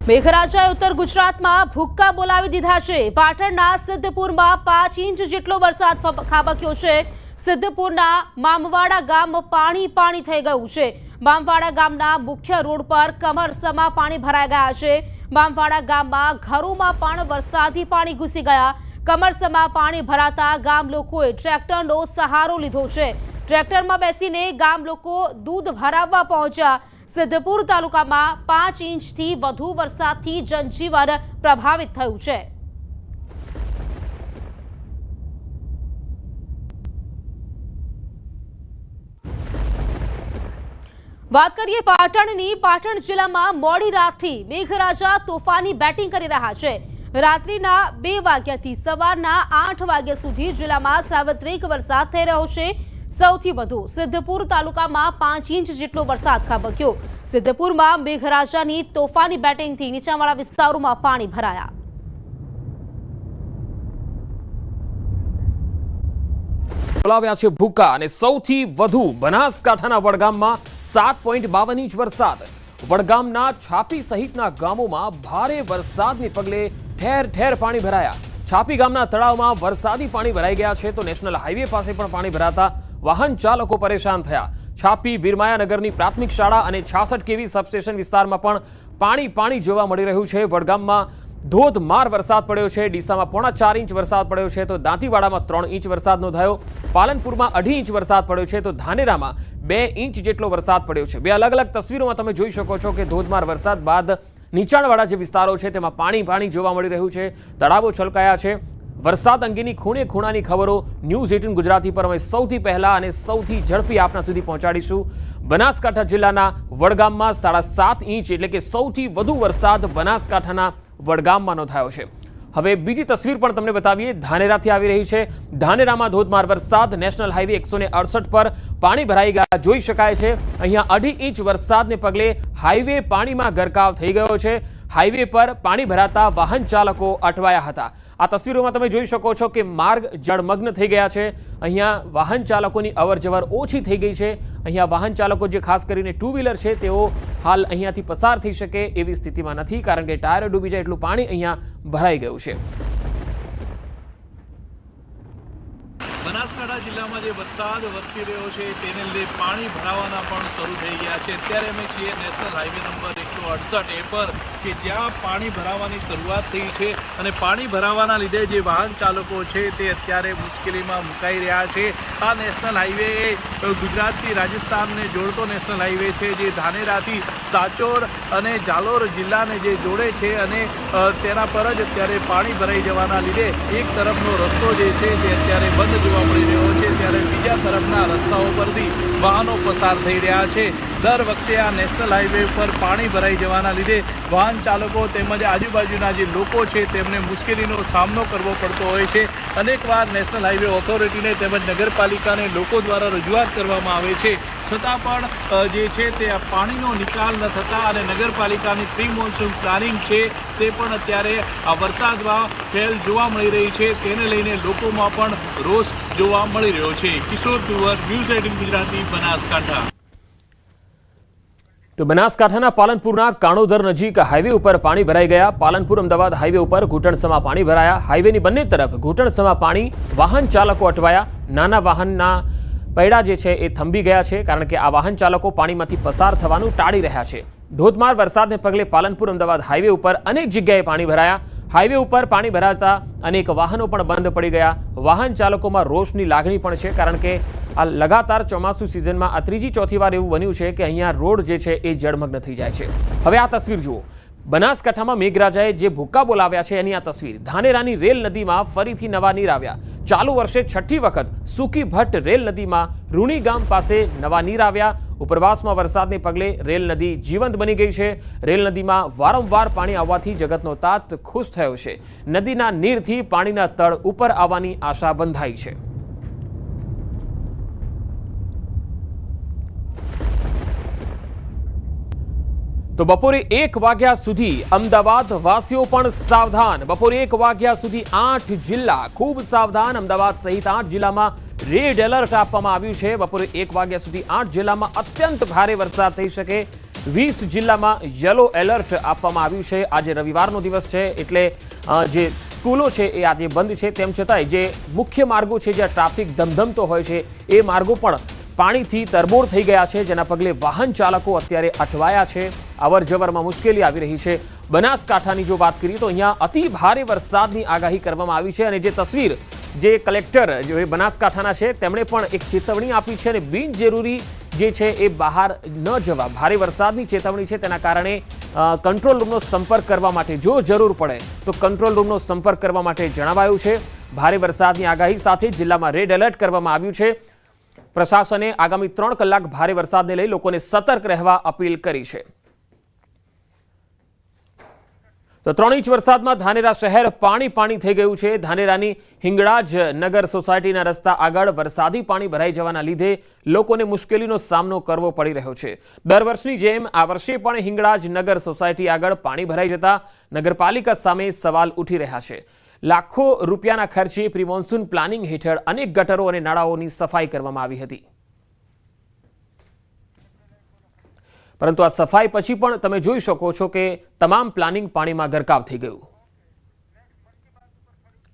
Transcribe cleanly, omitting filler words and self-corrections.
મેઘરાજાએ ઉત્તર ગુજરાતમાં ભૂક્કા બોલાવી દીધા છે। પાટણના સિદ્ધપુરમાં 5 ઇંચ જેટલો વરસાદ ખાબક્યો છે। સિદ્ધપુરના મામવાડા ગામ પાણી થઈ ગયું છે। મામવાડા ગામના મુખ્ય રોડ પર કમરસમાં પાણી ભરાઈ ગયા છે। મામવાડા ગામમાં ઘરોમાં પણ વરસાદી પાણી ઘૂસી ગયા। કમરસમાં પાણી ભરાતા ગામ લોકોએ ટ્રેક્ટરનો સહારો લીધો છે। ટ્રેક્ટરમાં બેસીને ગામ લોકો દૂધ ભરાવવા પહોંચ્યા। સિદ્ધપુર તાલુકામાં 5 ઇંચથી વધુ વરસાદથી જનજીવન પ્રભાવિત થયું છે। વાત કરીએ પાટણની। પાટણ જિલ્લામાં મોડી રાતથી મેઘરાજા તોફાની બેટિંગ કરી રહ્યા છે। રાત્રિના 2 વાગ્યાથી સવારના 8 વાગ્યા સુધી જિલ્લામાં સાર્વત્રિક વરસાદ થઈ રહ્યો છે। સૌથી વધુ સિદ્ધપુર તાલુકામાં 5 ઇંચ જેટલો વરસાદ ખાબક્યો। સિદ્ધપુરમાં મેઘરાજાની તોફાની બેટિંગથી નીચાણવાળા વિસ્તારોમાં પાણી ભરાયા। બોલાવ્યા છે ભૂક્કા અને સૌથી વધુ બનાસકાંઠાના વડગામમાં 7.52 ઇંચ વરસાદ। વડગામના છાપી સહિતના ગામોમાં ભારે વરસાદને પગલે ઠેર ઠેર પાણી ભરાયા। છાપી ગામના તળાવમાં વરસાદી પાણી ભરાઈ ગયા છે તો નેશનલ હાઈવે પાસે પણ પાણી ભરાતા વાહન ચાલકો પરેશાન થયા। છાપી વીરમાયાનગરની પ્રાથમિક શાળા અને 66 કેવી સબસ્ટેશન વિસ્તારમાં પણ પાણી જોવા મળી રહ્યું છે। વડગામમાં ધોધમાર વરસાદ પડ્યો છે। ડીસામાં 4.5 ઇંચ વરસાદ પડ્યો છે તો દાંતીવાડામાં 3 ઇંચ વરસાદ નોંધાયો। પાલનપુરમાં 2.5 ઇંચ વરસાદ પડ્યો છે તો ધાનેરામાં 2 ઇંચ જેટલો વરસાદ પડ્યો છે। 2 અલગ અલગ તસવીરોમાં તમે જોઈ શકો છો કે ધોધમાર વરસાદ બાદ નીચાણવાળા જે વિસ્તારો છે તેમાં પાણી જોવા મળી રહ્યું છે। તળાવો છલકાયા છે। વરસાદ અંગેની ખૂણે ખૂણાની ખબરો ન્યૂઝ 18 ગુજરાતી પર અમે સૌથી પહેલા અને સૌથી ઝડપી આપના સુધી પહોંચાડીશું। બનાસકાંઠા જિલ્લાના વડગામમાં 7.5 ઇંચ એટલે કે સૌથી વધુ વરસાદ બનાસકાંઠાના વડગામમાં નોંધાયો છે। હવે બીજી તસવીર પણ તમને બતાવીએ। ધાનેરાથી આવી રહી છે। ધાનેરામાં ધોધમાર વરસાદ। નેશનલ હાઈવે 168 પર પાણી ભરાઈ ગયા જોઈ શકાય છે। અહીંયા 2.5 ઇંચ વરસાદને પગલે હાઈવે પાણીમાં ગરકાવ થઈ ગયો છે। હાઈવે પર પાણી ભરાતા વાહન ચાલકો અટવાયા હતા। આ તસવીરોમાં તમે જોઈ શકો છો કે માર્ગ જળમગ્ન થઈ ગયા છે। અહીંયા વાહન ચાલકોની અવરજવર ઓછી થઈ ગઈ છે। અહીંયા વાહન ચાલકો જે ખાસ કરીને 2 વ્હીલર છે તેઓ હાલ અહીંયાથી પસાર થઈ શકે એવી સ્થિતિમાં નથી કારણ કે ટાયર ડૂબી જાય એટલું પાણી અહીંયા ભરાઈ ગયું છે। બનાસકાંઠા જિલ્લામાં જે વરસાદ વરસી રહ્યો છે તેને લીધે પાણી ભરાવાના પણ શરૂ થઈ ગયા છે। અત્યારે અમે છીએ નેશનલ હાઈવે નંબર 168 એ પર કે જ્યાં પાણી ભરાવાની શરૂઆત થઈ છે અને પાણી ભરાવાના લીધે જે વાહન ચાલકો છે તે અત્યારે મુશ્કેલીમાં મુકાઈ રહ્યા છે। આ નેશનલ હાઈવે એ ગુજરાતથી રાજસ્થાનને જોડતો નેશનલ હાઈવે છે જે ધાનેરાથી સાચોર અને જાલોર જિલ્લાને જે જોડે છે અને તેના પર જ અત્યારે પાણી ભરાઈ જવાના લીધે એક તરફનો રસ્તો જે છે તે અત્યારે બંધ જોવા મળી રહ્યો છે ત્યારે બીજા તરફના રસ્તાઓ પરથી વાહનો પસાર થઈ રહ્યા છે। દર વખતે આ નેશનલ હાઈવે પર પાણી ભરાઈ જવાના લીધે વાહન ચાલકો તેમજ આજુબાજુના જે લોકો છે તેમને મુશ્કેલીનો સામનો કરવો પડતો હોય છે। અનેકવાર નેશનલ હાઈવે ઓથોરિટીને તેમજ નગરપાલિકાને લોકો દ્વારા રજૂઆત કરવામાં આવે છે છતાં પણ જે છે તે પાણીનો નિકાલ ન થતા અને નગરપાલિકાની પ્રી મોન્સૂન પ્લાનિંગ છે તે પણ અત્યારે આ વરસાદમાં ફેલ જોવા મળી રહી છે તેને લઈને લોકોમાં પણ રોષ જોવા મળી રહ્યો છે। કિશોર તુવર, ન્યૂઝ 18 ગુજરાતી, બનાસકાંઠા। તો બનાસકાંઠાના પાલનપુરના કાણોદર નજીક હાઈવે ઉપર પાણી ભરાઈ ગયા। પાલનપુર અમદાવાદ હાઈવે ઉપર ઘૂંટણસમાં પાણી ભરાયા। હાઈવેની બંને તરફ ઘૂંટણસમાં પાણી, વાહન ચાલકો અટવાયા। નાના વાહનના પૈડા જે છે એ થંભી ગયા છે કારણ કે આ વાહન ચાલકો પાણીમાંથી પસાર થવાનું ટાળી રહ્યા છે। ધોધમાર વરસાદને પગલે પાલનપુર અમદાવાદ હાઈવે ઉપર અનેક જગ્યાએ પાણી ભરાયા। હાઈવે ઉપર પાણી ભરાતા અનેક વાહનો પણ બંધ પડી ગયા। વાહન ચાલકોમાં રોષની લાગણી પણ છે કારણ કે આ લગાતાર ચોમાસુ સિઝનમાં આ 3જી 4થી વાર એવું બન્યું છે કે અહીંયા રોડ જે છે એ જળમગ્ન થઈ જાય છે। હવે આ તસવીર જુઓ। બનાસકાંઠામાં મેઘરાજાએ જે ભૂક્કા બોલાવ્યા છે એની આ તસવીર। ધાનેરાની રેલ નદીમાં ફરીથી નવા નીર આવ્યા। ચાલુ વર્ષે 6ઠ્ઠી વખત સૂકી ભટ્ટ રેલ નદીમાં રૂણી ગામ પાસે નવા નીર આવ્યા। ઉપરવાસમાં વરસાદને પગલે રેલ નદી જીવંત બની ગઈ છે। રેલ નદીમાં વારંવાર પાણી આવવાથી જગતનો તાત ખુશ થયો છે। નદીના નીરથી પાણીના તળ ઉપર આવવાની આશા બંધાઈ છે। તો બપોરે 1 વાગ્યા સુધી અમદાવાદ વાસીઓ પણ સાવધાન। બપોરે 1 વાગ્યા સુધી 8 જિલ્લા ખૂબ સાવધાન। અમદાવાદ સહિત 8 જિલ્લામાં રેડ એલર્ટ આપવામાં આવ્યું છે। બપોરે 1 વાગ્યા સુધી 8 જિલ્લામાં અત્યંત ભારે વરસાદ થઈ શકે 20 જિલ્લામાં યલો એલર્ટ આપવામાં આવ્યું છે। આજે રવિવારનો દિવસ છે એટલે જે સ્કૂલો છે એ આજે બંધ છે। તેમ છતાંય જે મુખ્ય માર્ગો છે જ્યાં ટ્રાફિક ધમધમતો હોય છે એ માર્ગો પણ પાણીથી તરબોળ થઈ ગયા છે, જેના પગલે વાહન ચાલકો અત્યારે અટવાયા છે, અવર જવરમાં મુશ્કેલી આવી રહી છે। બનાસકાંઠાની જો વાત કરીએ તો અહીંયા અતિ ભારે વરસાદની આગાહી કરવામાં આવી છે અને જે તસવીર જે કલેક્ટર જે બનાસકાંઠાના છે તેમણે પણ એક ચેતવણી આપી છે અને બિનજરૂરી જે છે એ બહાર ન જવા, ભારે વરસાદની ચેતવણી છે તેના કારણે કંટ્રોલ રૂમનો સંપર્ક કરવા માટે જો જરૂર પડે તો કંટ્રોલ રૂમનો સંપર્ક કરવા માટે જણાવાયું છે। ભારે વરસાદની આગાહી સાથે જિલ્લામાં રેડ એલર્ટ કરવામાં આવ્યું છે। પ્રશાસને આગામી 3 કલાક ભારે વરસાદને લઈ લોકોને સતર્ક રહેવા અપીલ કરી છે। તો 3 ઇંચ વરસાદમાં ધાનેરા શહેર પાણી થઈ ગયું છે। ધાનેરાની હિંગળાજ નગર સોસાયટીના રસ્તા આગળ વરસાદી પાણી ભરાઈ જવાના લીધે લોકોને મુશ્કેલીનો સામનો કરવો પડી રહ્યો છે। દર વર્ષની જેમ આ વર્ષે પણ હિંગળાજ નગર સોસાયટી આગળ પાણી ભરાઈ જતા નગરપાલિકા સામે સવાલ ઉઠી રહ્યા છે। લાખો રૂપિયાના ખર્ચે પ્રી મોન્સૂન પ્લાનિંગ હેઠળ અનેક ગટરો અને નાળાઓની સફાઈ કરવામાં આવી હતી, પરંતુ આ સફાઈ પછી પણ તમે જોઈ શકો છો કે તમામ પ્લાનિંગ પાણીમાં ગરકાવ થઈ ગયું।